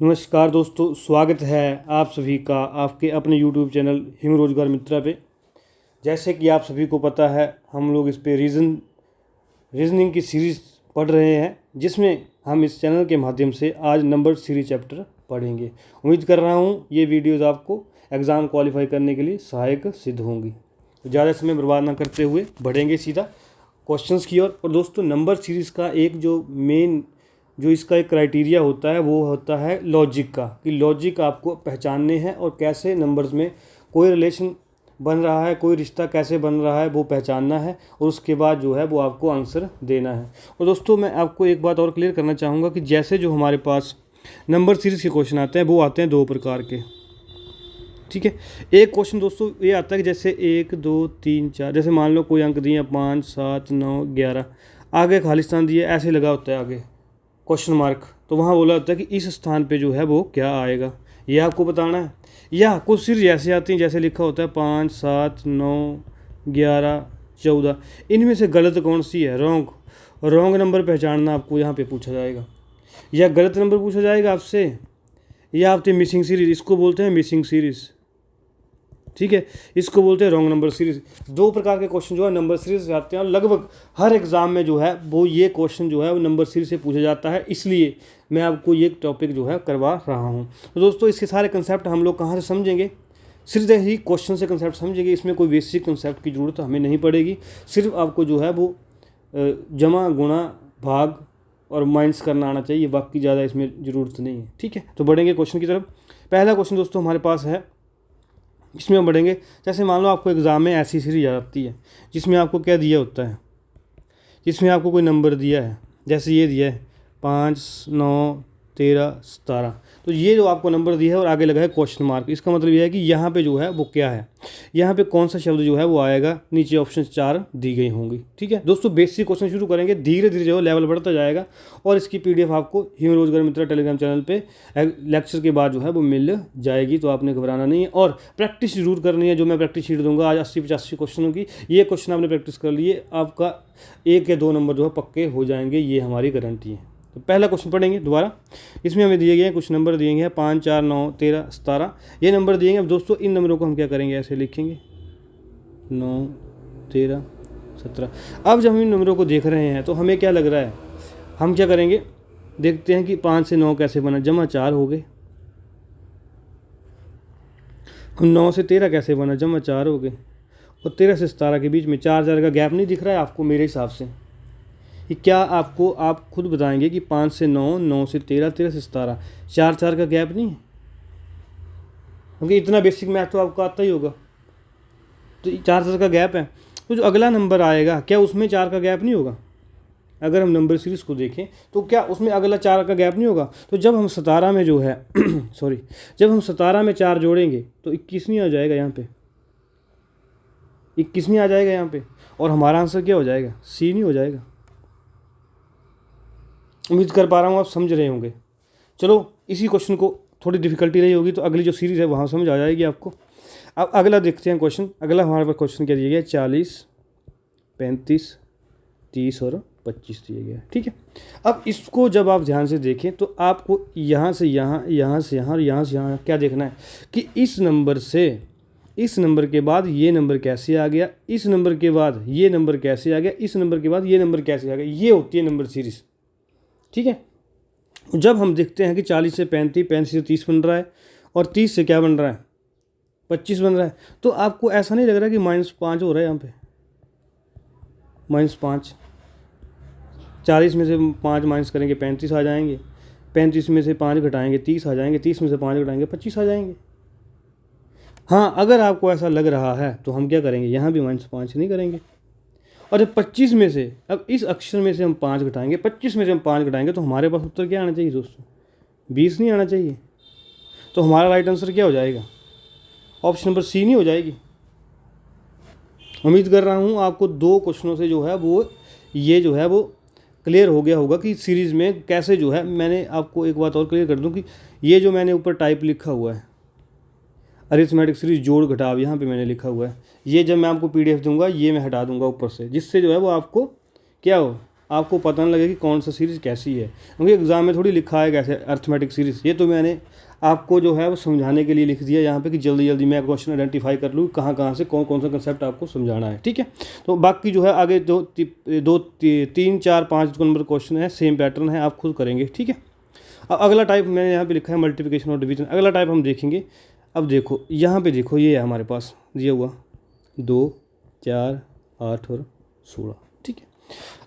नमस्कार दोस्तों, स्वागत है आप सभी का आपके अपने यूट्यूब चैनल हिम रोजगार मित्रा पे। जैसे कि आप सभी को पता है, हम लोग इस पे रीजनिंग की सीरीज़ पढ़ रहे हैं, जिसमें हम इस चैनल के माध्यम से आज नंबर सीरीज चैप्टर पढ़ेंगे। उम्मीद कर रहा हूँ ये वीडियोज़ आपको एग्ज़ाम क्वालिफाई करने के लिए सहायक सिद्ध होंगी। तो ज़्यादा समय बर्बाद ना करते हुए बढ़ेंगे सीधा क्वेश्चंस की ओर। और दोस्तों, नंबर सीरीज़ का एक जो इसका एक क्राइटेरिया होता है वो होता है लॉजिक का, कि लॉजिक आपको पहचानने हैं और कैसे नंबर्स में कोई रिलेशन बन रहा है, कोई रिश्ता कैसे बन रहा है वो पहचानना है, और उसके बाद जो है वो आपको आंसर देना है। और दोस्तों, मैं आपको एक बात और क्लियर करना चाहूँगा कि जैसे जो हमारे पास नंबर सीरीज़ के क्वेश्चन आते हैं वो आते हैं दो प्रकार के। ठीक है, एक क्वेश्चन दोस्तों ये आता है कि जैसे 1 2 3 4, जैसे मान लो कोई अंक दिए 5 7 9 11, आगे खालिस्तान दिए, ऐसे लगा होता है आगे क्वेश्चन मार्क। तो वहाँ बोला होता है कि इस स्थान पे जो है वो क्या आएगा, ये आपको बताना है। या कुछ सीरीज ऐसे आती हैं जैसे लिखा होता है 5 7 9 11 14, इनमें से गलत कौन सी है, रॉन्ग नंबर पहचानना आपको यहाँ पे पूछा जाएगा, या गलत नंबर पूछा जाएगा आपसे, या आपसे मिसिंग सीरीज, इसको बोलते हैं मिसिंग सीरीज। ठीक है, इसको बोलते हैं रॉन्ग नंबर सीरीज। दो प्रकार के क्वेश्चन जो है नंबर सीरीज से आते हैं, और लगभग हर एग्जाम में जो है वो ये क्वेश्चन जो है वो नंबर सीरीज से पूछा जाता है, इसलिए मैं आपको ये टॉपिक जो है करवा रहा हूँ। तो दोस्तों, इसके सारे कंसेप्ट हम लोग कहाँ से समझेंगे, सिर्फ ही क्वेश्चन से कंसेप्ट समझेंगे। इसमें कोई बेसिक कंसेप्ट की ज़रूरत हमें नहीं पड़ेगी, सिर्फ आपको जो है वो जमा गुणा भाग और माइनस करना आना चाहिए, बाकी ज़्यादा इसमें ज़रूरत नहीं है। ठीक है, तो बढ़ेंगे क्वेश्चन की तरफ। पहला क्वेश्चन दोस्तों हमारे पास है, इसमें हम बढ़ेंगे। जैसे मान लो आपको एग्ज़ाम में ऐसी सीरीज आती है जिसमें आपको क्या दिया होता है, जिसमें आपको कोई नंबर दिया है, जैसे ये दिया है 5 9 13 17। तो ये जो आपको नंबर दिया है और आगे लगा है क्वेश्चन मार्क, इसका मतलब ये है कि यहाँ पे जो है वो क्या है, यहाँ पे कौन सा शब्द जो है वो आएगा, नीचे ऑप्शन 4 दी गई होंगी। ठीक है दोस्तों, बेसिक क्वेश्चन शुरू करेंगे, धीरे धीरे जो लेवल बढ़ता जाएगा, और इसकी PDF आपको हिम रोजगार मित्रा टेलीग्राम चैनल पे लेक्चर के बाद जो है वो मिल जाएगी। तो आपने घबराना नहीं है और प्रैक्टिस जरूर करनी है। जो मैं प्रैक्टिस शीट दूंगा आज 80-85 क्वेश्चनों की, ये क्वेश्चन आपने प्रैक्टिस कर लिए, आपका 1 या 2 नंबर जो है पक्के हो जाएंगे, ये हमारी गारंटी है। तो पहला क्वेश्चन पढ़ेंगे दोबारा। इसमें हमें दिए गए हैं कुछ नंबर दिए गए हैं 5 4 9 13 17, ये नंबर दिए गए। अब दोस्तों, इन नंबरों को हम क्या करेंगे, ऐसे लिखेंगे 9 13 17। अब जब हम इन नंबरों को देख रहे हैं तो हमें क्या लग रहा है, हम क्या करेंगे, देखते हैं कि 5 से 9 कैसे बना, जमा 4 हो गए। 9 से 13 कैसे बना, जमा 4 हो गए। और 13 से 17 के बीच में 4 का गैप नहीं दिख रहा है आपको मेरे हिसाब से, कि क्या आपको, आप खुद बताएंगे कि 5 से 9 9 से 13 13 से 17, 4 का गैप नहीं है, क्योंकि इतना बेसिक मैथ तो आपको आता ही होगा। तो 4 का गैप है, तो जो अगला नंबर आएगा क्या उसमें 4 का गैप नहीं होगा। अगर हम नंबर सीरीज को देखें तो क्या उसमें अगला 4 का गैप नहीं होगा। तो जब हम 17 में जो है जब हम 17 में 4 जोड़ेंगे तो 21 नहीं आ जाएगा, यहाँ पे 21 नहीं आ जाएगा यहाँ पे, और हमारा आंसर क्या हो जाएगा, C नहीं हो जाएगा। उम्मीद कर पा रहा हूँ आप समझ रहे होंगे। चलो, इसी क्वेश्चन को थोड़ी डिफिकल्टी रही होगी तो अगली जो सीरीज़ है वहाँ समझ आ जाएगी आपको। अब अगला देखते हैं क्वेश्चन। अगला हमारे पास क्वेश्चन क्या दिया गया, 40 35 30 और 25 दिया गया है। ठीक है, अब इसको जब आप ध्यान से देखें तो आपको यहाँ से यहाँ, यहाँ से यहाँ और यहाँ से यहाँ क्या देखना है कि इस नंबर से इस नंबर के बाद ये नंबर कैसे आ गया, इस नंबर के बाद ये नंबर कैसे आ गया, इस नंबर के बाद ये नंबर कैसे आ गया, ये होती है नंबर सीरीज़। ठीक है, जब हम देखते हैं कि 40 से 35, 35 से 30 बन रहा है, और 30 से क्या बन रहा है, 25 बन रहा है, तो आपको ऐसा नहीं लग रहा कि -5 हो रहा है यहाँ पे, -5। 40 में से 5 माइनस करेंगे 35 आ जाएंगे, 35 में से 5 घटाएंगे 30 आ जाएंगे, 30 में से 5 घटाएंगे 25 आ जाएंगे। हाँ, अगर आपको ऐसा लग रहा है तो हम क्या करेंगे, यहाँ भी -5 नहीं करेंगे। और जब 25 में से, अब इस अक्षर में से हम 5 घटाएंगे, 25 में से हम 5 घटाएंगे, तो हमारे पास उत्तर क्या आना चाहिए दोस्तों, 20 नहीं आना चाहिए। तो हमारा राइट आंसर क्या हो जाएगा, ऑप्शन नंबर C नहीं हो जाएगी। उम्मीद कर रहा हूँ आपको 2 क्वेश्चनों से जो है वो ये जो है वो क्लियर हो गया होगा कि सीरीज़ में कैसे जो है। मैंने आपको एक बात और क्लियर कर दूँ कि ये जो मैंने ऊपर टाइप लिखा हुआ है, अरिथमेटिक सीरीज जोड़ घटाव, यहाँ पे मैंने लिखा हुआ है, ये जब मैं आपको PDF दूंगा ये मैं हटा दूंगा ऊपर से, जिससे जो है वो आपको क्या हो, आपको पता नहीं लगे कि कौन सा सीरीज़ कैसी है, क्योंकि एग्ज़ाम में थोड़ी लिखा है कैसे अर्थमेटिक सीरीज़। ये तो मैंने आपको जो है वो समझाने के लिए लिख दिया यहाँ पे कि जल्दी जल्दी मैं क्वेश्चन आइडेंटिफाई कर लूँ कहाँ कहाँ से कौन कौन सा कंसेप्ट आपको समझाना है, ठीक है। तो बाकी जो है आगे तीन चार पाँच नंबर क्वेश्चन है, सेम पैटर्न है, आप खुद करेंगे, ठीक है। अब अगला टाइप मैंने यहाँ पे लिखा है मल्टीप्लिकेशन और डिवीजन। अगला टाइप हम देखेंगे। अब देखो यहाँ पे देखो, ये है हमारे पास दिया हुआ 2, 4, 8 और 16, ठीक है।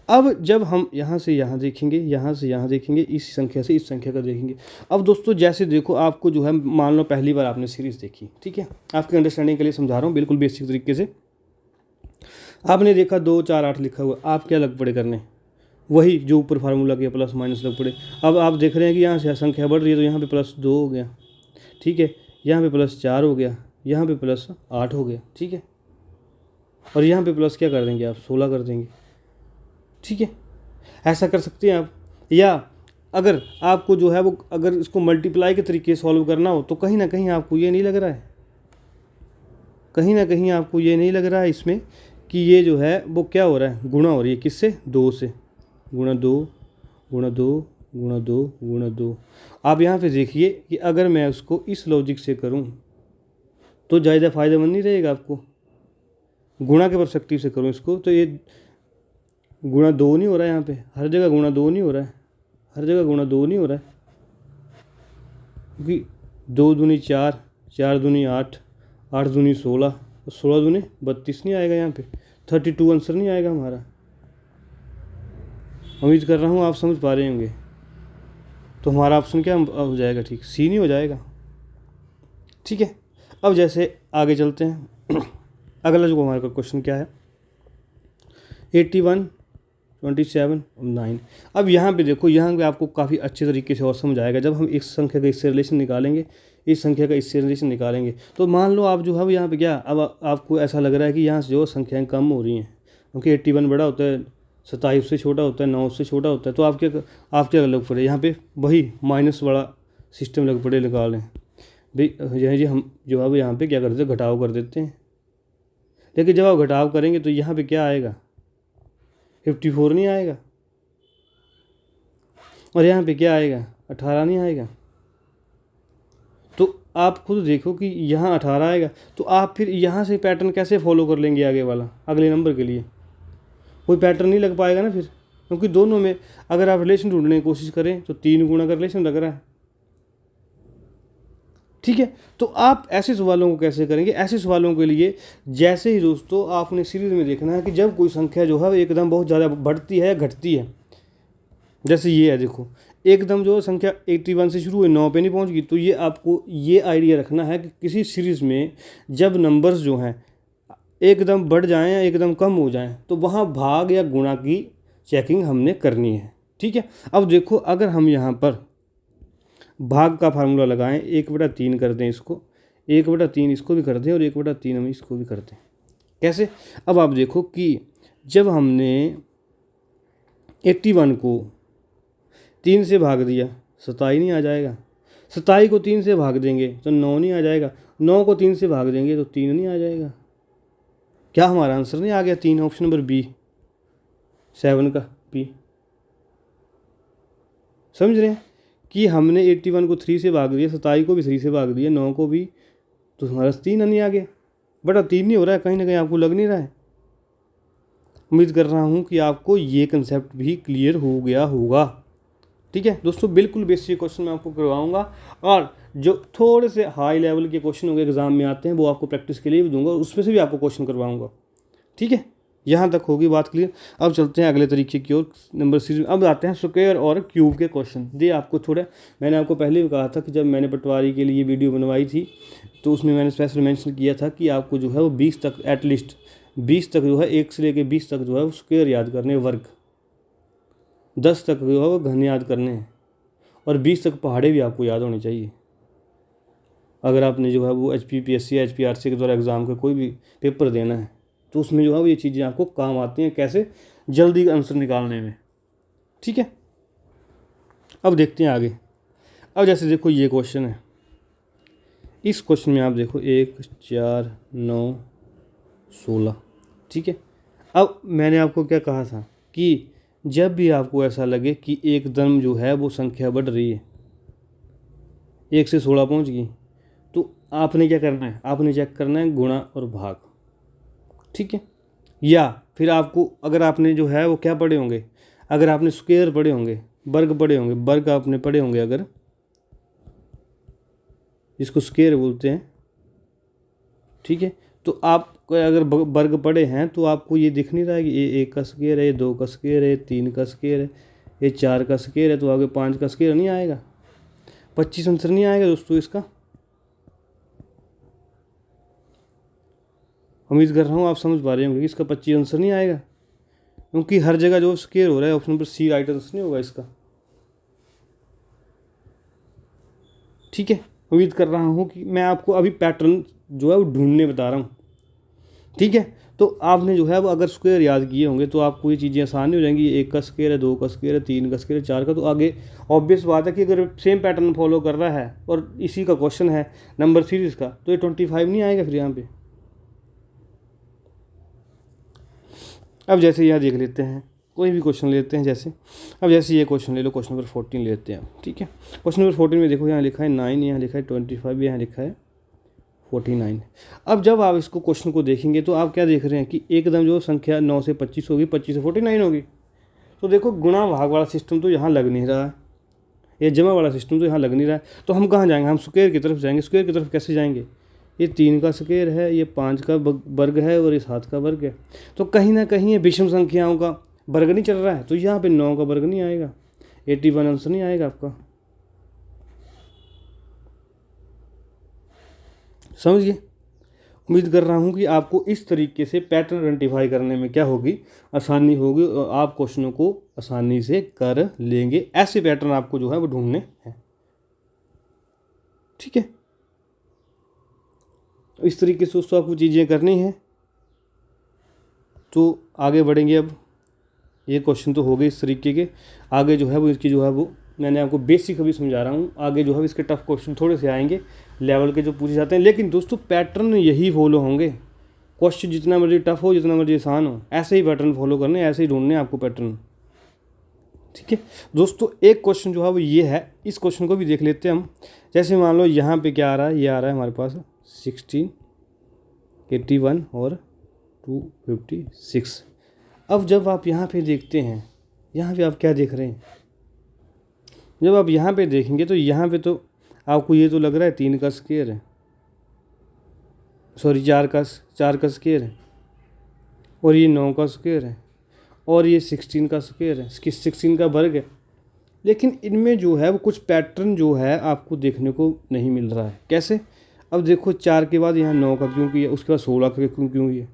अब जब हम यहाँ से यहाँ देखेंगे, यहाँ से यहाँ देखेंगे, इस संख्या से इस संख्या का देखेंगे। अब दोस्तों जैसे देखो, आपको जो है मान लो पहली बार आपने सीरीज़ देखी, ठीक है, आपके अंडरस्टैंडिंग के लिए समझा रहा हूँ बिल्कुल बेसिक तरीके से। आपने देखा 2, 4, 8 लिखा हुआ, आप क्या लग पड़े करने, वही जो ऊपर फार्मूला किया प्लस माइनस लग पड़े। अब आप देख रहे हैं कि यहाँ से संख्या बढ़ रही है, तो यहाँ पे +2 हो गया, ठीक है, यहाँ पे +4 हो गया, यहाँ पे +8 हो गया, ठीक है, और यहाँ पे प्लस क्या कर देंगे आप, 16 कर देंगे, ठीक है। ऐसा कर सकते हैं आप। या अगर आपको जो है वो अगर इसको मल्टीप्लाई के तरीके से सॉल्व करना हो, तो कहीं ना कहीं आपको ये नहीं लग रहा है, कहीं ना कहीं आपको ये नहीं लग रहा है इसमें कि ये जो है वो क्या हो रहा है, गुणा हो रही है, किससे, 2 से, गुणा 2 गुणा 2 गुणा 2 गुणा 2। आप यहाँ पे देखिए कि अगर मैं उसको इस लॉजिक से करूँ तो ज़्यादा फ़ायदेमंद नहीं रहेगा आपको। गुणा के पर्सपेक्टिव से करूँ इसको तो ये गुणा 2 नहीं हो रहा है, यहाँ पे हर जगह गुणा 2 नहीं हो रहा है, हर जगह गुणा 2 नहीं हो रहा है, क्योंकि 2 दूनी 4, 4 दूनी 8, 8 दूनी 16, 16 दूनी 32 नहीं आएगा, यहाँ पे 32 आंसर नहीं आएगा हमारा। उम्मीद कर रहा हूँ आप समझ पा रहे होंगे। तो हमारा ऑप्शन क्या हो जाएगा, ठीक, सी नहीं हो जाएगा, ठीक है। अब जैसे आगे चलते हैं। अगला जो हमारे क्वेश्चन क्या है, 81, 27 और 9। अब यहाँ पे देखो, यहाँ पे आपको काफ़ी अच्छे तरीके से और समझ आएगा। जब हम इस संख्या का इससे रिलेशन निकालेंगे, इस संख्या का इससे रिलेशन निकालेंगे, तो मान लो आप जो है वो यहाँ पे क्या, अब आपको ऐसा लग रहा है कि यहाँ से जो संख्याएँ कम हो रही हैं, क्योंकि 81 बड़ा होता है, 27 से छोटा होता है, 9 से छोटा होता है, तो आप क्या लग पड़े, यहाँ पे वही माइनस वाला सिस्टम लग पड़े निकालें भाई। जी हम जो है वो यहाँ पे क्या करते हैं, घटाव कर देते हैं। लेकिन जब आप घटाव करेंगे तो यहाँ पे क्या आएगा, 54 नहीं आएगा, और यहाँ पे क्या आएगा, 18 नहीं आएगा। तो आप खुद देखो कि यहाँ 18 आएगा, तो आप फिर यहाँ से पैटर्न कैसे फॉलो कर लेंगे आगे वाला, अगले नंबर के लिए कोई पैटर्न नहीं लग पाएगा ना फिर, क्योंकि दोनों में अगर आप रिलेशन ढूंढने की कोशिश करें तो 3 गुना का रिलेशन लग रहा है, ठीक है। तो आप ऐसे सवालों को कैसे करेंगे, ऐसे सवालों के लिए जैसे ही दोस्तों आपने सीरीज में देखना है कि जब कोई संख्या जो है वो एकदम बहुत ज़्यादा बढ़ती है, घटती है, जैसे ये है देखो, एकदम जो संख्या 81 से शुरू हुई 9 पे नहीं पहुंच गई, तो ये आपको ये आइडिया रखना है कि किसी सीरीज़ में जब नंबर्स जो हैं एकदम बढ़ जाएं या एकदम कम हो जाएं, तो वहाँ भाग या गुणा की चेकिंग हमने करनी है, ठीक है। अब देखो, अगर हम यहाँ पर भाग का फार्मूला लगाएं, 1/3 कर दें इसको, 1/3 इसको भी कर दें, और 1/3 हम इसको भी कर दें, कैसे। अब आप देखो कि जब हमने 81 को 3 से भाग दिया, 27 नहीं आ जाएगा, 27 को 3 से भाग देंगे तो 9 नहीं आ जाएगा, 9 को 3 से भाग देंगे तो 3 नहीं आ जाएगा। क्या हमारा आंसर नहीं आ गया 3, ऑप्शन नंबर बी, 7 का बी। समझ रहे हैं कि हमने 81 को 3 से भाग दिया, 27 को भी 3 से भाग दिया, 9 को भी, तो हमारा 3 नहीं आ गया, बटा 3 नहीं हो रहा है, कहीं ना कहीं आपको लग नहीं रहा है। उम्मीद कर रहा हूँ कि आपको ये कंसेप्ट भी क्लियर हो गया होगा, ठीक है दोस्तों। बिल्कुल बेसिक क्वेश्चन मैं आपको करवाऊंगा, और जो थोड़े से हाई लेवल के क्वेश्चन होंगे एग्जाम में आते हैं वो आपको प्रैक्टिस के लिए भी दूंगा, उसमें से भी आपको क्वेश्चन करवाऊंगा, ठीक है। यहाँ तक होगी बात क्लियर। अब चलते हैं अगले तरीके की ओर, नंबर सीरीज। अब आते हैं स्क्वायर और क्यूब के क्वेश्चन। ये आपको थोड़ा, मैंने आपको पहले भी कहा था कि जब मैंने पटवारी के लिए वीडियो बनवाई थी तो उसमें मैंने स्पेशल मेंशन किया था कि आपको जो है वो 20 तक, एटलीस्ट 20 तक जो है, 1 से लेकर 20 तक जो है वो स्क्वायर याद करने, वर्ग 10 तक जो है वो घन याद करने हैं, और 20 तक पहाड़े भी आपको याद होनी चाहिए। अगर आपने जो है वो HPPSC या HPRC के द्वारा एग्ज़ाम का कोई भी पेपर देना है तो उसमें जो है वो ये चीज़ें आपको काम आती हैं, कैसे जल्दी आंसर निकालने में, ठीक है। अब देखते हैं आगे। अब जैसे देखो ये क्वेश्चन है, इस क्वेश्चन में आप देखो 1, 4, 9, 16, ठीक है। अब मैंने आपको क्या कहा था कि जब भी आपको ऐसा लगे कि एकदम जो है वो संख्या बढ़ रही है, 1 से 16 पहुंच गई, तो आपने क्या करना है, आपने चेक करना है गुणा और भाग। ठीक है, या फिर आपको, अगर आपने जो है वो क्या पढ़े होंगे, अगर आपने स्क्वायर पढ़े होंगे, वर्ग पढ़े होंगे, वर्ग आपने पढ़े होंगे अगर, जिसको स्क्वायर बोलते हैं, ठीक है, तो आप अगर वर्ग पढ़े हैं तो आपको ये दिख नहीं रहा है कि ये 1 का स्क्वायर है, ये 2 का स्क्वायर है, ये 3 का स्क्वायर है, ये 4 का स्क्वायर है, तो आगे 5 का स्क्वायर नहीं आएगा, 25 आंसर नहीं आएगा दोस्तों इसका। उम्मीद कर रहा हूँ आप समझ पा रहे होंगे कि इसका 25 आंसर नहीं आएगा, क्योंकि हर जगह जो स्क्वायर हो रहा है ऑप्शन पर सी राइट आंसर नहीं होगा इसका। ठीक है, उम्मीद कर रहा हूँ कि मैं आपको अभी पैटर्न जो है वो ढूंढने बता रहा हूँ। ठीक है, तो आपने जो है वो अगर स्क्वायर याद किए होंगे तो आपको ये चीज़ें आसान नहीं हो जाएंगी। 1 का स्क्वायर है, 2 का स्क्वायर है, 3 का स्क्वायर है, 4 का, तो आगे ऑब्वियस बात है कि अगर सेम पैटर्न फॉलो कर रहा है और इसी का क्वेश्चन है नंबर सीरीज का, तो ये 25 नहीं आएगा फिर यहाँ पे। अब जैसे यहाँ देख लेते हैं, कोई भी क्वेश्चन लेते हैं, जैसे अब जैसे ये क्वेश्चन ले लो, क्वेश्चन नंबर 14 लेते हैं। ठीक है, क्वेश्चन नंबर 14 में देखो यहाँ लिखा है 9, यहाँ लिखा है 25, यहाँ लिखा है 49। अब जब आप इसको क्वेश्चन को देखेंगे तो आप क्या देख रहे हैं कि एकदम जो संख्या 9 से 25 होगी, 25 से 49 होगी। तो देखो गुणा भाग वाला सिस्टम तो यहाँ लग नहीं रहा है, ये जमा वाला सिस्टम तो यहाँ लग नहीं रहा है, तो हम कहाँ जाएंगे, हम स्क्वायर की तरफ जाएंगे। स्क्वायर की तरफ कैसे जाएंगे, ये 3 का स्क्वायर है, ये 5 का वर्ग है और ये 7 का वर्ग है, तो कहीं ना कहीं ये विषम संख्याओं का वर्ग नहीं चल रहा है, तो यहाँ पे 9 का वर्ग नहीं आएगा, 81 आंसर नहीं आएगा आपका। समझिए, उम्मीद कर रहा हूँ कि आपको इस तरीके से पैटर्न आइडेंटिफाई करने में क्या होगी, आसानी होगी, और आप क्वेश्चनों को आसानी से कर लेंगे। ऐसे पैटर्न आपको जो है वो ढूंढने हैं। ठीक है, इस तरीके से दोस्तों आपको चीज़ें करनी है। तो आगे बढ़ेंगे। अब ये क्वेश्चन तो हो गए इस तरीके के, आगे जो है वो इसकी जो है वो मैंने आपको बेसिक अभी समझा रहा हूँ, आगे जो है इसके टफ क्वेश्चन थोड़े से आएंगे लेवल के जो पूछे जाते हैं, लेकिन दोस्तों पैटर्न यही फॉलो होंगे। क्वेश्चन जितना मर्जी टफ हो, जितना मर्जी आसान हो, ऐसे ही पैटर्न फॉलो करने, ऐसे ही ढूंढने आपको पैटर्न। ठीक है दोस्तों, एक क्वेश्चन जो है वो ये है, इस क्वेश्चन को भी देख लेते हैं हम। जैसे मान लो यहाँ पे क्या आ रहा है, ये आ रहा है हमारे पास 16, 81 और 256। अब जब आप यहाँ पे देखते हैं, यहाँ पे आप क्या देख रहे हैं, जब आप यहाँ पे देखेंगे तो यहाँ पे तो आपको ये तो लग रहा है 3 का स्क्वायर है, सॉरी 4 का स्क्वायर है, और ये 9 का स्क्वायर है, और ये 16 का स्क्वायर है, 16 का वर्ग है। लेकिन इनमें जो है वो कुछ पैटर्न जो है आपको देखने को नहीं मिल रहा है। कैसे, अब देखो 4 के बाद यहाँ 9 का क्यों किया, उसके बाद 16 का क्यों किया।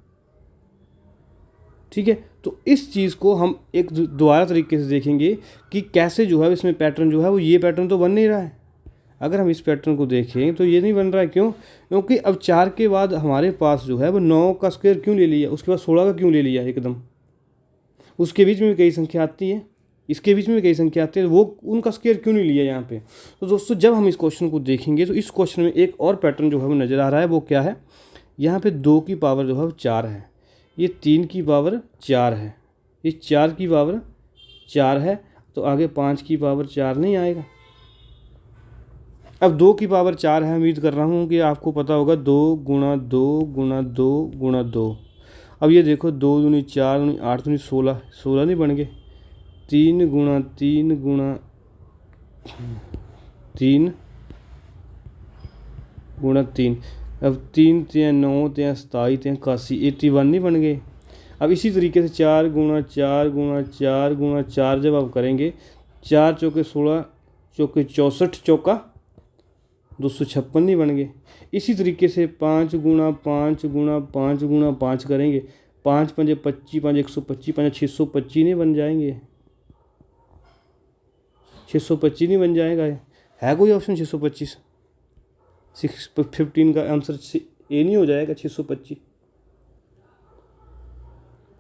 ठीक है, तो इस चीज़ को हम एक दोबारा तरीके से देखेंगे कि कैसे जो है इसमें पैटर्न जो है वो, ये पैटर्न तो बन नहीं रहा है। अगर हम इस पैटर्न को देखें तो ये नहीं बन रहा है। क्यों, क्योंकि अब 4 के बाद हमारे पास जो है वो 9 का स्क्वायर क्यों ले लिया, उसके बाद 16 का क्यों ले लिया एकदम। उसके बीच में भी कई संख्या आती है, इसके बीच में भी कई संख्या आती है, वो उनका स्क्वायर क्यों नहीं लिया यहाँ पे। तो दोस्तों जब हम इस क्वेश्चन को देखेंगे तो इस क्वेश्चन में एक और पैटर्न जो है वो नज़र आ रहा है। वो क्या है, यहाँ पे 2 की पावर जो है वो 4 है, ये 3 की पावर 4 है, ये 4 की पावर 4 है, तो आगे 5 की पावर 4 नहीं आएगा। अब 2 की पावर 4 है, उम्मीद कर रहा हूँ कि आपको पता होगा 2 गुणा 2 गुणा 2 गुणा 2। अब ये देखो 2 दूनी 4 दूनी 8 दूनी 16, 16 नहीं बन गए। 3 गुणा 3 गुणा 3 गुणा 3, अब 3 3 9 3 27 3 81, 81 नहीं बन गए। अब इसी तरीके से 4 गुणा 4 गुणा 4 गुणा 4 जब आप करेंगे, 4 चौके 16, चौके 64, चौका 256 नहीं बन गए। इसी तरीके से 5 गुणा 5 गुणा 5 गुणा 5 करेंगे, 5 पंजे 25, 5 125, 5 625 नहीं बन जाएंगे, 625 नहीं बन जाएगा। है कोई ऑप्शन 625, 15 का आंसर ए नहीं हो जाएगा 625।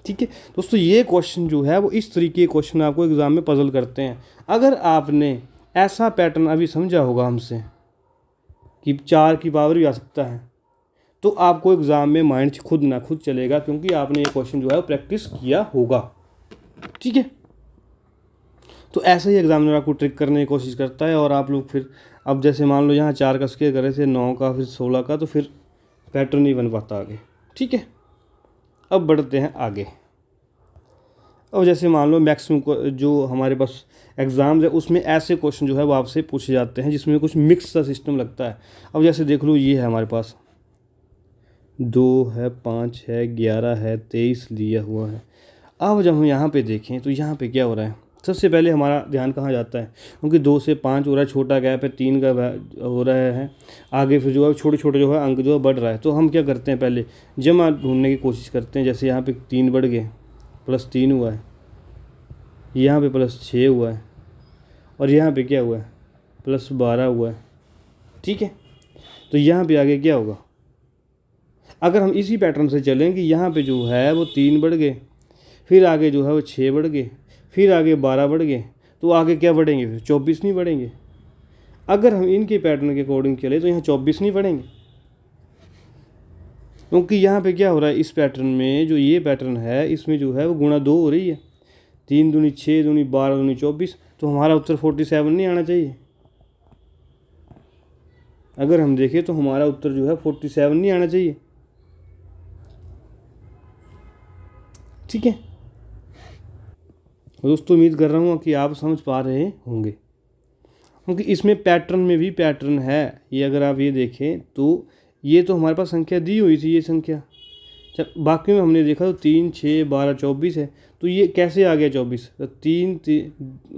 ठीक है दोस्तों, ये क्वेश्चन जो है वो इस तरीके के क्वेश्चन आपको एग्जाम में पजल करते हैं। अगर आपने ऐसा पैटर्न अभी समझा होगा हमसे कि 4 की पावर भी आ सकता है, तो आपको एग्ज़ाम में माइंड खुद ना खुद चलेगा, क्योंकि आपने ये क्वेश्चन जो है प्रैक्टिस किया होगा। ठीक है, तो ऐसे ही एग्जामिनर आपको ट्रिक करने की कोशिश करता है और आप लोग फिर, अब जैसे मान लो यहाँ 4 का स्क्वायर करे थे 9 का फिर 16 का, तो फिर पैटर्न नहीं बन पाता आगे। ठीक है, अब बढ़ते हैं आगे। अब जैसे मान लो मैक्सिमम जो हमारे पास एग्ज़ाम्स है उसमें ऐसे क्वेश्चन जो है वो आपसे पूछे जाते हैं जिसमें कुछ मिक्स सा सिस्टम लगता है। अब जैसे देख लो, ये है हमारे पास 2 है, 5 है, 11 है, 23 दिया हुआ है। अब जब हम यहाँ पे देखें तो यहाँ पे क्या हो रहा है, सबसे पहले हमारा ध्यान कहाँ जाता है, क्योंकि 2 से 5 हो रहा है, छोटा गैप है, 3 का हो रहा है, आगे फिर जो है छोटे छोटे जो है अंक जो है बढ़ रहा है। तो हम क्या करते हैं, पहले जमा ढूंढने की कोशिश करते हैं। जैसे यहाँ पे 3 बढ़ गए, +3 हुआ है, यहाँ पे +6 हुआ है, और यहाँ पे क्या हुआ है, +12 हुआ है। ठीक है, तो यहाँ पे आगे क्या होगा, अगर हम इसी पैटर्न से चलें कि यहाँ पे जो है वो 3 बढ़ गए, फिर आगे जो है वो 6 बढ़ गए, फिर आगे 12 बढ़ गए, तो आगे क्या बढ़ेंगे, फिर 24 नहीं बढ़ेंगे। अगर हम इनके पैटर्न के अकॉर्डिंग चले तो यहाँ 24 नहीं बढ़ेंगे, क्योंकि यहाँ पे क्या हो रहा है, इस पैटर्न में जो ये पैटर्न है इसमें जो है वो गुणा 2 हो रही है। 3 दूनी 6, दूनी 12, दूनी 24, तो हमारा उत्तर 47 नहीं आना चाहिए। अगर हम देखें तो हमारा उत्तर जो है 47 नहीं आना चाहिए। ठीक है दोस्तों, उम्मीद कर रहा हूँ कि आप समझ पा रहे होंगे, क्योंकि इसमें पैटर्न में भी पैटर्न है। ये अगर आप ये देखें तो ये तो हमारे पास संख्या दी हुई थी, ये संख्या, जब बाकी में हमने देखा तो 3, 6, 12, 24 है। तो ये कैसे आ गया 24, तो 3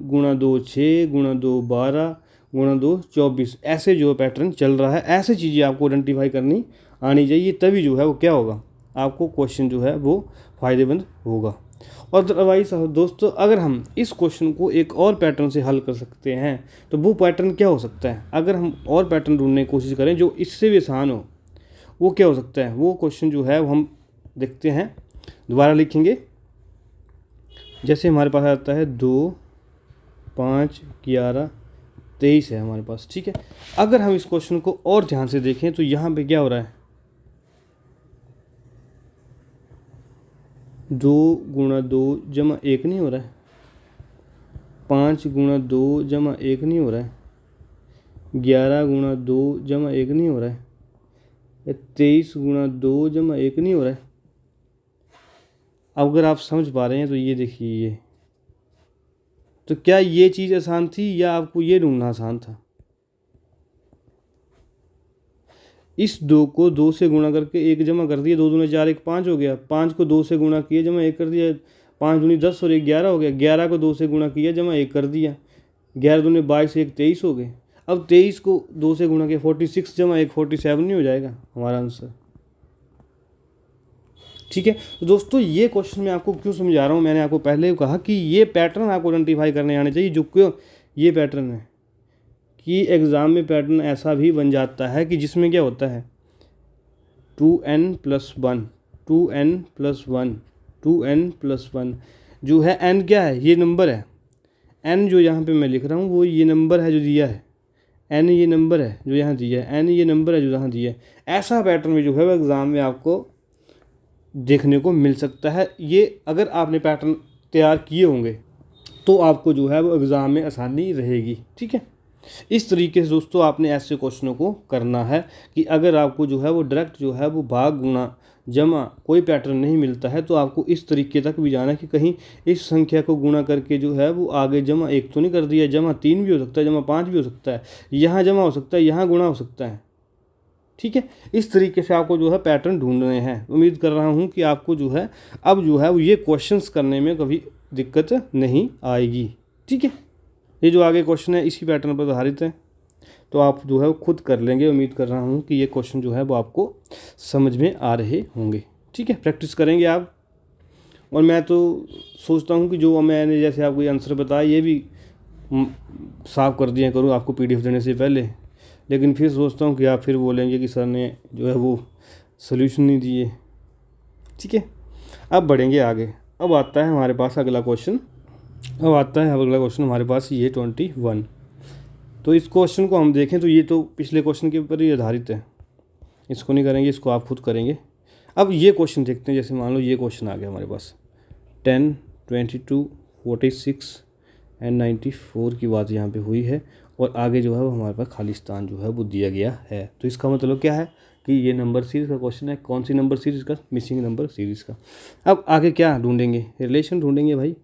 गुणा 2 6, गुणा 2 12, गुणा 2 24, ऐसे जो पैटर्न चल रहा है। ऐसे चीज़ें आपको आइडेंटिफाई करनी आनी चाहिए, तभी जो है वो क्या होगा, आपको क्वेश्चन जो है वो फ़ायदेमंद होगा। और अदरवाइज दोस्तों, अगर हम इस क्वेश्चन को एक और पैटर्न से हल कर सकते हैं तो वो पैटर्न क्या हो सकता है, अगर हम और पैटर्न ढूंढने की कोशिश करें जो इससे भी आसान हो, वो क्या हो सकता है, वो क्वेश्चन जो है वो हम देखते हैं, दोबारा लिखेंगे। जैसे हमारे पास आता है 2, 5, 11, 23 है हमारे पास। ठीक है, अगर हम इस क्वेश्चन को और ध्यान से देखें तो यहाँ पे क्या हो रहा है, 2 गुणा 2 जमा 1 नहीं हो रहा है, 5 गुणा 2 जमा 1 नहीं हो रहा है, 11 गुणा 2 जमा 1 नहीं हो रहा है, 23 गुणा 2 जमा 1 नहीं हो रहा है। अब अगर आप समझ पा रहे हैं तो ये देखिए, ये तो क्या ये चीज़ आसान थी या आपको ये ढूंढना आसान था। इस 2 को 2 से गुणा करके 1 जमा कर दिया, 2 दूनी 4, 1 5 हो गया। 5 को 2 से गुणा किया, जमा 1 कर दिया, 5 दूनी 10 और 1 11 हो गया। 11 को 2 से गुणा किया, जमा 1 कर दिया, 11 दूनी 22, 1 23 हो गए। अब 23 को 2 से गुणा किया, 46 जमा 1 47 नहीं हो जाएगा हमारा आंसर। ठीक है, तो दोस्तों ये क्वेश्चन मैं आपको क्यों समझा रहा हूँ, मैंने आपको पहले कहा कि ये पैटर्न आपको आइडेंटिफाई करने आने चाहिए। जो क्यों ये पैटर्न है कि एग्ज़ाम में पैटर्न ऐसा भी बन जाता है कि जिसमें क्या होता है 2n+1, 2n+1, 2n+1 जो है, n क्या है, ये नंबर है। n जो यहाँ पे मैं लिख रहा हूँ वो ये नंबर है जो दिया है, n ये नंबर है जो यहाँ दिया है, n ये नंबर है जो यहाँ दिया है। ऐसा पैटर्न में जो है वो एग्ज़ाम में आपको देखने को मिल सकता है। ये अगर आपने पैटर्न तैयार किए होंगे तो आपको जो है वो एग्ज़ाम में आसानी रहेगी। ठीक है, इस तरीके से दोस्तों आपने ऐसे क्वेश्चनों को करना है कि अगर आपको जो है वो डायरेक्ट जो है वो भाग गुणा जमा कोई पैटर्न नहीं मिलता है तो आपको इस तरीके तक भी जाना है कि कहीं इस संख्या को गुणा करके जो है वो आगे जमा 1 तो नहीं कर दिया, जमा 3 भी हो सकता है, जमा 5 भी हो सकता है, यहाँ जमा हो सकता है, यहाँ गुणा हो सकता है। ठीक है, इस तरीके से आपको जो है पैटर्न ढूंढने हैं। उम्मीद कर रहा हूँ कि आपको जो है अब जो है वो ये क्वेश्चंस करने में कभी दिक्कत नहीं आएगी। ठीक है, ये जो आगे क्वेश्चन है इसी पैटर्न पर आधारित है, तो आप जो है वो खुद कर लेंगे। उम्मीद कर रहा हूँ कि ये क्वेश्चन जो है वो आपको समझ में आ रहे होंगे। ठीक है, प्रैक्टिस करेंगे आप। और मैं तो सोचता हूँ कि जो मैंने जैसे आपको ये आंसर बताया ये भी साफ कर दिया करूँ आपको PDF देने से पहले, लेकिन फिर सोचता हूँ कि आप फिर बोलेंगे कि सर ने जो है वो सोल्यूशन नहीं दिए। ठीक है, अब बढ़ेंगे आगे। अब आता है हमारे पास अगला क्वेश्चन, हमारे पास ये 21। तो इस क्वेश्चन को हम देखें तो ये तो पिछले क्वेश्चन के ऊपर ही आधारित है, इसको नहीं करेंगे, इसको आप खुद करेंगे। अब ये क्वेश्चन देखते हैं। जैसे मान लो ये क्वेश्चन आ गया हमारे पास 10, 22, 46, N94 की बात यहाँ पे हुई है और आगे जो है वो हमारे पास खाली स्थान जो है वो दिया गया है। तो इसका मतलब क्या है कि ये नंबर सीरीज़ का क्वेश्चन है। कौन सी नंबर सीरीज़ का? मिसिंग नंबर सीरीज़ का। अब आगे क्या ढूंढेंगे? रिलेशन ढूंढेंगे भाई।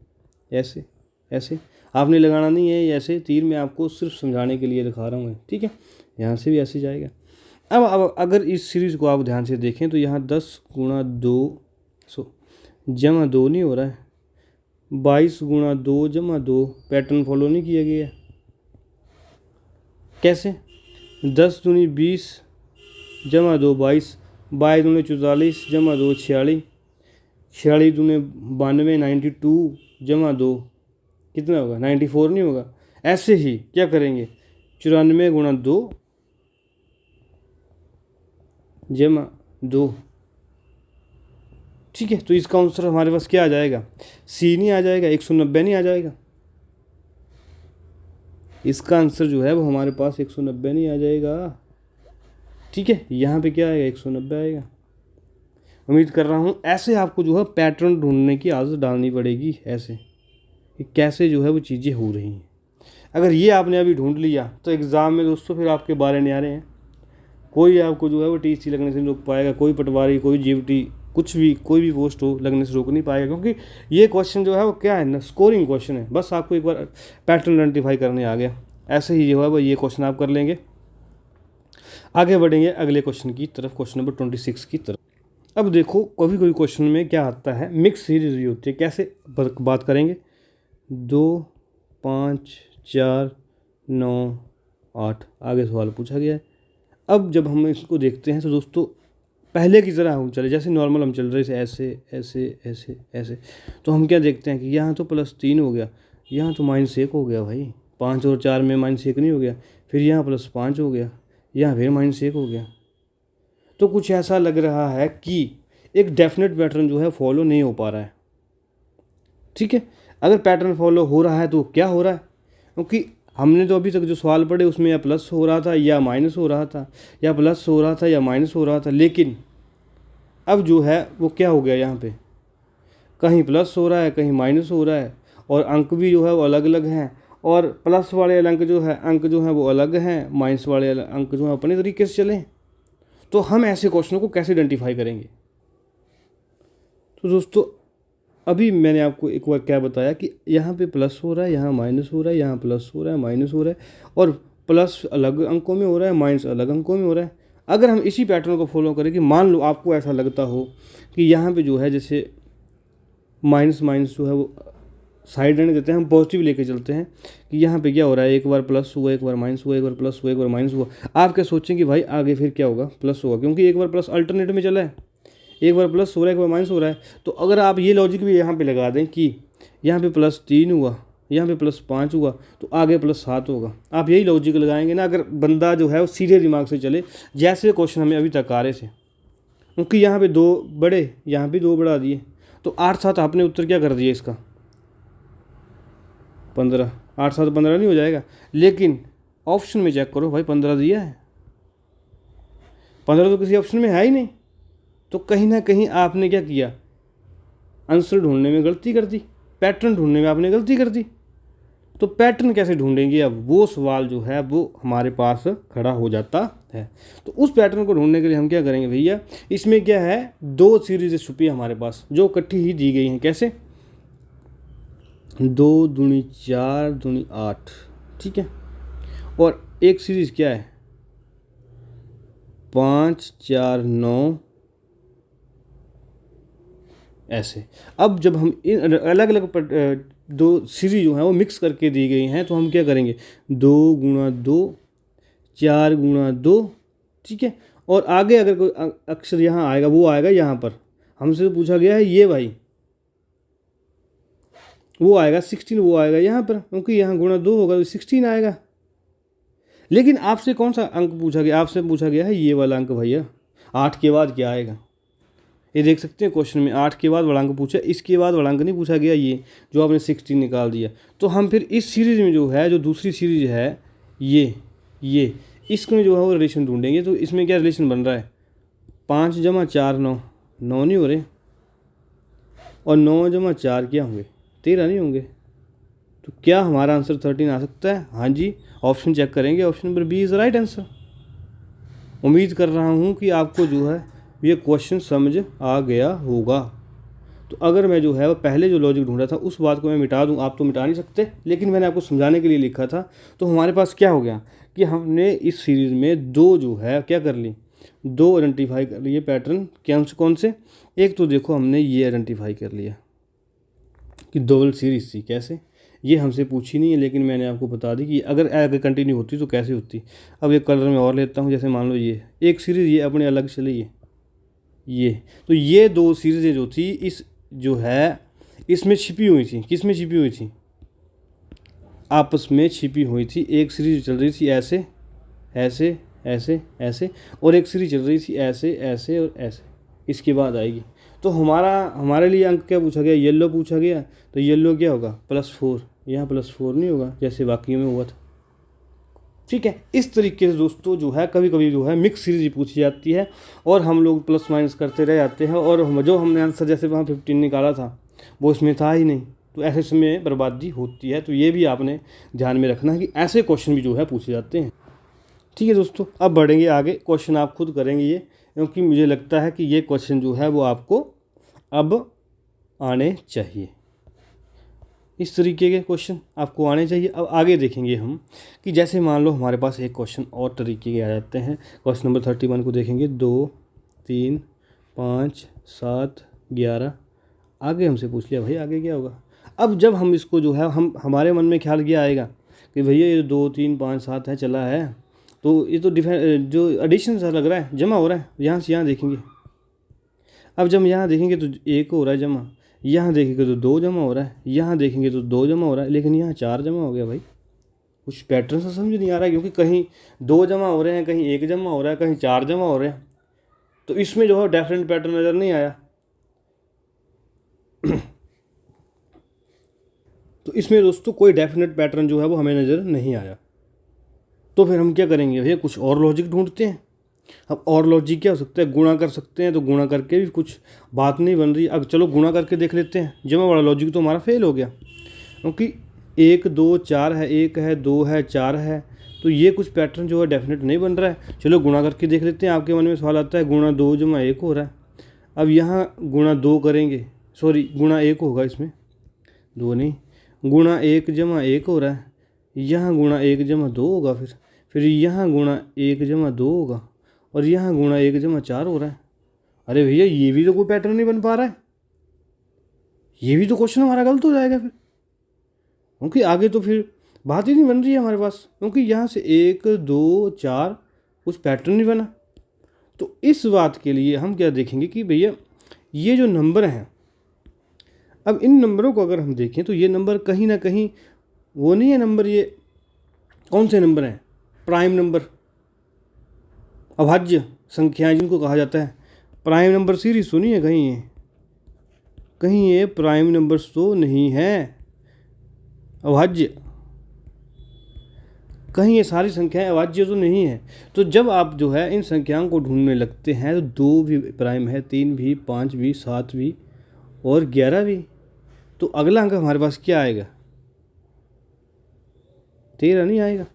ऐसे ऐसे आपने लगाना नहीं है, ऐसे तीर मैं आपको सिर्फ समझाने के लिए दिखा रहा हूँ, ठीक है। यहाँ से भी ऐसे जाएगा। अब अगर इस सीरीज़ को आप ध्यान से देखें तो यहाँ 10 गुणा 2 जमा 2 नहीं हो रहा है, 22 गुणा 2 जमा 2 पैटर्न फॉलो नहीं किया गया। कैसे? 10 दूनी 20 जमा 2 22, 22 दूनी 44 जमा 2 46, 46 दूनी 92 92 जमा 2 कितना होगा? 94 नहीं होगा। ऐसे ही क्या करेंगे? 94 गुणा 2 जमा 2, ठीक है। तो इसका आंसर हमारे पास क्या आ जाएगा? सी नहीं आ जाएगा, 190 नहीं आ जाएगा। इसका आंसर जो है वो हमारे पास 190 नहीं आ जाएगा, ठीक है। यहाँ पे क्या आएगा? 190 आएगा। उम्मीद कर रहा हूँ ऐसे आपको जो है पैटर्न ढूंढने की आदत डालनी पड़ेगी, ऐसे कि कैसे जो है वो चीज़ें हो रही हैं। अगर ये आपने अभी ढूंढ लिया तो एग्ज़ाम में दोस्तों फिर आपके बारे नहीं आ रहे हैं। कोई आपको जो है वो टीसी लगने से नहीं रोक पाएगा, कोई पटवारी, कोई जीवटी, कुछ भी, कोई भी पोस्ट हो लगने से रोक नहीं पाएगा, क्योंकि ये क्वेश्चन जो है वो क्या है ना, स्कोरिंग क्वेश्चन है। बस आपको एक बार पैटर्न आइडेंटिफाई करने आ गया, ऐसे ही जो है वो ये क्वेश्चन आप कर लेंगे। आगे बढ़ेंगे अगले क्वेश्चन की तरफ, क्वेश्चन नंबर 26 की तरफ। अब देखो कभी कोई क्वेश्चन में क्या आता है, मिक्स सीरीज होती है। कैसे बात करेंगे? 2 5 4 9 8 आगे सवाल पूछा गया है। अब जब हम इसको देखते हैं तो दोस्तों पहले की तरह हम चले, जैसे नॉर्मल हम चल रहे थे ऐसे ऐसे ऐसे ऐसे, तो हम क्या देखते हैं कि यहाँ तो +3 हो गया, यहाँ तो -1 हो गया भाई। 5 और 4 में -1 नहीं हो गया, फिर यहाँ +5 हो गया, यहाँ फिर -1 हो गया। तो कुछ ऐसा लग रहा है कि एक डेफिनेट पैटर्न जो है फॉलो नहीं हो पा रहा है, ठीक है। अगर पैटर्न फॉलो हो रहा है तो क्या हो रहा है? क्योंकि हमने तो अभी तक जो सवाल पढ़े उसमें या प्लस हो रहा था या माइनस हो रहा था, या प्लस हो रहा था या माइनस हो रहा था, लेकिन अब जो है वो क्या हो गया, यहाँ पे कहीं प्लस हो रहा है कहीं माइनस हो रहा है, और अंक भी जो है वो अलग अलग हैं, और प्लस वाले अंक जो है वो अलग हैं, माइनस वाले अंक जो है अपने तरीके से चलें। तो हम ऐसे क्वेश्चनों को कैसे आइडेंटिफाई करेंगे? तो दोस्तों अभी मैंने आपको एक बार क्या बताया कि यहाँ पे प्लस हो रहा है, यहाँ माइनस हो रहा है, यहाँ प्लस हो रहा है, माइनस हो रहा है, और प्लस अलग अंकों में हो रहा है, माइनस अलग अंकों में हो रहा है। अगर हम इसी पैटर्न को फॉलो करें कि मान लो आपको ऐसा लगता हो कि यहाँ पे जो है जैसे माइनस माइनस जो है वो साइड रहने देते हैं, हम पॉजिटिव लेके चलते हैं कि यहाँ पे क्या हो रहा है, एक बार प्लस हुआ, एक बार माइनस हुआ, एक बार प्लस हुआ, एक बार माइनस हुआ। आप क्या सोचें कि भाई आगे फिर क्या होगा? प्लस होगा, क्योंकि एक बार प्लस अल्टरनेट में चला है, एक बार प्लस हो रहा है, एक बार माइनस हो रहा है। तो अगर आप ये लॉजिक भी यहाँ पे लगा दें कि यहाँ पे +3 हुआ, यहाँ पे +5 हुआ, तो आगे +7 होगा। आप यही लॉजिक लगाएंगे ना, अगर बंदा जो है वो सीधे दिमाग से चले, जैसे क्वेश्चन हमें अभी तक आ रहे थे। क्योंकि यहाँ पे 2 बड़े, यहाँ भी 2 बढ़ा दिए, तो 8 7 आपने उत्तर क्या कर दिया इसका? 15। 8 7 15 नहीं हो जाएगा, लेकिन ऑप्शन में चेक करो भाई, 15 दिया है, 15 तो किसी ऑप्शन में है ही नहीं। तो कहीं ना कहीं आपने क्या किया? आंसर ढूंढने में गलती कर दी, पैटर्न ढूंढने में आपने गलती कर दी। तो पैटर्न कैसे ढूंढेंगे? अब वो सवाल जो है वो हमारे पास खड़ा हो जाता है। तो उस पैटर्न को ढूंढने के लिए हम क्या करेंगे भैया? इसमें क्या है, 2 सीरीज छुपी है हमारे पास जो इकट्ठी ही दी गई हैं। कैसे? 2 दूनी 4 दूनी 8, ठीक है। और एक सीरीज क्या है, 5 4 9 ऐसे। अब जब हम इन अलग अलग 2 सीरीज जो हैं वो मिक्स करके दी गई हैं, तो हम क्या करेंगे? 2 गुणा 2 4 गुणा 2, ठीक है। और आगे अगर कोई अक्षर यहाँ आएगा, वो आएगा यहाँ पर। हमसे पूछा गया है ये भाई, वो आएगा 16, वो आएगा यहाँ पर, क्योंकि यहाँ गुणा 2 होगा तो 16 आएगा। लेकिन आपसे कौन सा अंक पूछा गया? आपसे पूछा गया है ये वाला अंक भैया। 8 के बाद क्या आएगा? ये देख सकते हैं क्वेश्चन में 8 के बाद वड़ांक पूछा, इसके बाद वड़ांक नहीं पूछा गया, ये जो आपने 16 निकाल दिया। तो हम फिर इस सीरीज़ में जो है, जो दूसरी सीरीज है ये इसमें जो है वो रिलेशन ढूंढेंगे। तो इसमें क्या रिलेशन बन रहा है? 5 जमा 4 9, 9 नहीं हो रहे, और 9 जमा 4 क्या होंगे? 13 नहीं होंगे। तो क्या हमारा आंसर 13 आ सकता है? हाँ जी, ऑप्शन चेक करेंगे, option number B is right answer. उम्मीद कर रहा हूँ कि आपको जो है ये क्वेश्चन समझ आ गया होगा। तो अगर मैं जो है वो पहले जो लॉजिक ढूंढा था उस बात को मैं मिटा दूं, आप तो मिटा नहीं सकते, लेकिन मैंने आपको समझाने के लिए लिखा था। तो हमारे पास क्या हो गया कि हमने इस सीरीज़ में दो जो है क्या कर ली, दो आइडेंटिफाई कर लिए पैटर्न। कौन से? एक तो देखो हमने ये आइडेंटिफाई कर लिया कि डबल सीरीज थी। कैसे? ये हमसे पूछी नहीं है, लेकिन मैंने आपको बता दी कि अगर आगे कंटिन्यू होती तो कैसे होती। अब एक कलर में और लेता हूँ, जैसे मान लो ये एक सीरीज़, ये अपने अलग चली ये तो ये दो सीरीज़ें जो थी इस जो है इसमें छिपी हुई थी। किस में छिपी हुई थी? आपस में छिपी हुई थी। एक सीरीज चल रही थी ऐसे ऐसे ऐसे ऐसे, और एक सीरीज चल रही थी ऐसे ऐसे और ऐसे। इसके बाद आएगी। तो हमारे लिए अंक क्या पूछा गया? येलो पूछा गया। तो येलो क्या होगा? +4। यहाँ +4 नहीं होगा जैसे बाकी में हुआ था। ठीक है, इस तरीके से दोस्तों जो है कभी कभी जो है मिक्स सीरीज पूछी जाती है और हम लोग प्लस माइनस करते रह जाते हैं, और जो हमने आंसर जैसे वहाँ 15 निकाला था वो इसमें था ही नहीं। तो ऐसे समय बर्बादी होती है। तो ये भी आपने ध्यान में रखना है कि ऐसे क्वेश्चन भी जो है पूछे जाते हैं। ठीक है दोस्तों, अब बढ़ेंगे आगे। क्वेश्चन आप खुद करेंगे ये, क्योंकि मुझे लगता है कि ये क्वेश्चन जो है वो आपको अब आने चाहिए। इस तरीके के क्वेश्चन आपको आने चाहिए। अब आगे देखेंगे हम कि जैसे मान लो हमारे पास एक क्वेश्चन और तरीके के आ जाते हैं। क्वेश्चन नंबर 31 को देखेंगे। 2, 3, 5, 7, 11। आगे हमसे पूछ लिया भाई आगे क्या होगा। अब जब हम इसको जो है हमारे मन में ख्याल क्या आएगा कि भैया ये 2, 3, 5, 7 है चला है, तो ये तो जो एडिशन सा लग रहा है, जमा हो रहा है। यहाँ से यहाँ देखेंगे। अब जब यहाँ देखेंगे तो 1 हो रहा है जमा, यहाँ देखेंगे तो 2 जमा हो रहा है, यहाँ देखेंगे तो 2 जमा हो रहा है, लेकिन यहाँ 4 जमा हो गया भाई। कुछ पैटर्न सा समझ नहीं आ रहा है, क्योंकि कहीं 2 जमा हो रहे हैं, कहीं 1 जमा हो रहा है, कहीं 4 जमा हो रहे हैं। तो इसमें जो है डेफिनेट पैटर्न नज़र नहीं आया। तो इसमें दोस्तों कोई डेफिनेट पैटर्न जो है वो हमें नज़र नहीं आया। तो फिर हम क्या करेंगे भैया? कुछ और लॉजिक ढूंढते हैं। अब और लॉजिक क्या हो सकता है? गुणा कर सकते हैं। तो गुणा करके भी कुछ बात नहीं बन रही। अब चलो गुणा करके देख लेते हैं। जमा वाला लॉजिक तो हमारा फेल हो गया, क्योंकि 1, 2, 4 है, 1 है, 2 है, 4 है। तो ये कुछ पैटर्न जो है डेफिनेट नहीं बन रहा है। चलो गुणा करके देख लेते हैं। आपके मन में सवाल आता है गुणा 2 जमा 1 हो रहा है। अब यहाँ गुणा 2 करेंगे, सॉरी गुणा 1 होगा, इसमें 2 नहीं, गुणा 1 जमा 1 हो रहा है। यहाँ गुणा 1 जमा 2 होगा, फिर यहाँ गुणा 1 जमा 2 होगा, और यहाँ गुणा 1 जमा 4 हो रहा है। अरे भैया ये भी तो कोई पैटर्न नहीं बन पा रहा है। ये भी तो क्वेश्चन हमारा गलत हो जाएगा फिर, क्योंकि आगे तो फिर बात ही नहीं बन रही है हमारे पास, क्योंकि यहाँ से 1, 2, 4 कुछ पैटर्न नहीं बना। तो इस बात के लिए हम क्या देखेंगे कि भैया ये जो नंबर हैं, अब इन नंबरों को अगर हम देखें तो ये नंबर कहीं ना कहीं वो नहीं है नंबर। ये कौन से नंबर हैं? प्राइम नंबर, अभाज्य संख्याएं जिनको कहा जाता है। प्राइम नंबर सीरीज तो नहीं है कहीं ये प्राइम नंबर्स तो नहीं है, अभाज्य। कहीं ये सारी संख्याएं अभाज्य तो नहीं है। तो जब आप जो है इन संख्याओं को ढूंढने लगते हैं तो 2 भी प्राइम है, 3 भी, 5 भी, 7 भी और 11 भी। तो अगला अंक हमारे पास क्या आएगा? 13 नहीं आएगा।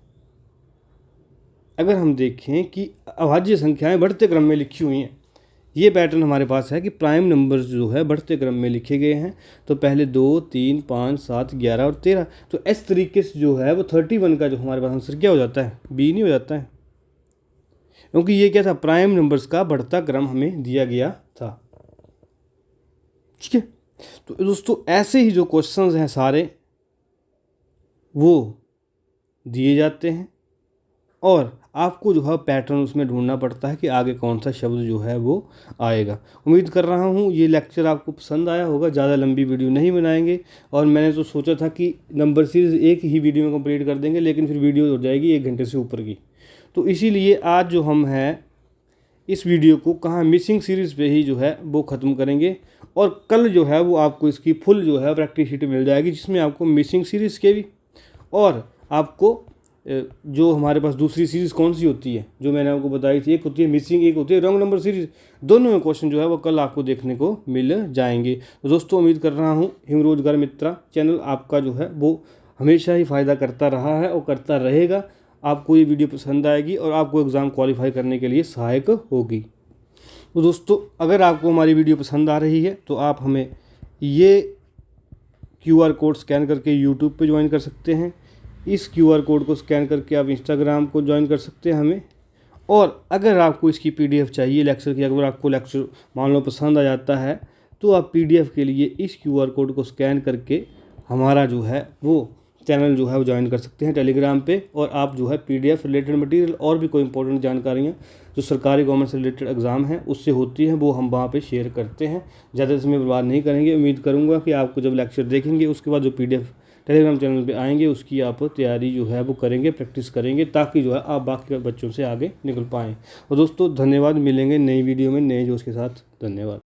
अगर हम देखें कि अभाज्य संख्याएं बढ़ते क्रम में लिखी हुई हैं, ये पैटर्न हमारे पास है कि प्राइम नंबर्स जो है बढ़ते क्रम में लिखे गए हैं। तो पहले 2, 3, 5, 7, 11 और 13। तो इस तरीके से जो है वो 31 का जो हमारे पास आंसर क्या हो जाता है? बी नहीं हो जाता है, क्योंकि ये क्या था? प्राइम नंबर्स का बढ़ता क्रम हमें दिया गया था। ठीक है, तो दोस्तों ऐसे ही जो क्वेश्चंस हैं सारे वो दिए जाते हैं, और आपको जो है पैटर्न उसमें ढूंढना पड़ता है कि आगे कौन सा शब्द जो है वो आएगा। उम्मीद कर रहा हूँ ये लेक्चर आपको पसंद आया होगा। ज़्यादा लंबी वीडियो नहीं बनाएंगे, और मैंने तो सोचा था कि नंबर सीरीज़ एक ही वीडियो में कंप्लीट कर देंगे, लेकिन फिर वीडियो हो जाएगी 1 घंटे से ऊपर की। तो इसीलिए आज जो हम हैं इस वीडियो को कहाँ मिसिंग सीरीज़ पे ही जो है वो ख़त्म करेंगे, और कल जो है वो आपको इसकी फुल जो है प्रैक्टिस शीट मिल जाएगी, जिसमें आपको मिसिंग सीरीज़ के भी और आपको जो हमारे पास दूसरी सीरीज़ कौन सी होती है जो मैंने आपको बताई थी, एक होती है मिसिंग, एक होती है रॉन्ग नंबर सीरीज़। दोनों में क्वेश्चन जो है वो कल आपको देखने को मिल जाएंगे। तो दोस्तों उम्मीद कर रहा हूँ हिम रोजगार मित्रा चैनल आपका जो है वो हमेशा ही फ़ायदा करता रहा है और करता रहेगा। आपको ये वीडियो पसंद आएगी और आपको एग्ज़ाम क्वालिफाई करने के लिए सहायक होगी। तो दोस्तों, अगर आपको हमारी वीडियो पसंद आ रही है तो आप हमें ये QR कोड स्कैन करके यूट्यूब पे ज्वाइन कर सकते हैं। इस QR कोड को स्कैन करके आप इंस्टाग्राम को ज्वाइन कर सकते हैं हमें। और अगर आपको इसकी PDF चाहिए लेक्चर की, अगर आपको लेक्चर मान लो पसंद आ जाता है तो आप PDF के लिए इस QR कोड को स्कैन करके हमारा जो है वो चैनल जो है वो ज्वाइन कर सकते हैं टेलीग्राम पे। और आप जो है PDF रिलेटेड मटेरियल और भी कोई इंपॉर्टेंट जानकारियाँ जो सरकारी गवर्नमेंट से रिलेटेड एग्ज़ाम हैं उससे होती हैं वो हम वहाँ पे शेयर करते हैं। ज़्यादा समय बर्बाद नहीं करेंगे। उम्मीद करूँगा कि आपको जब लेक्चर देखेंगे उसके बाद जो PDF टेलीग्राम चैनल पे आएंगे उसकी आप तैयारी जो है वो करेंगे, प्रैक्टिस करेंगे, ताकि जो है आप बाकी बच्चों से आगे निकल पाएँ। और दोस्तों धन्यवाद, मिलेंगे नई वीडियो में नए जोश के साथ। धन्यवाद।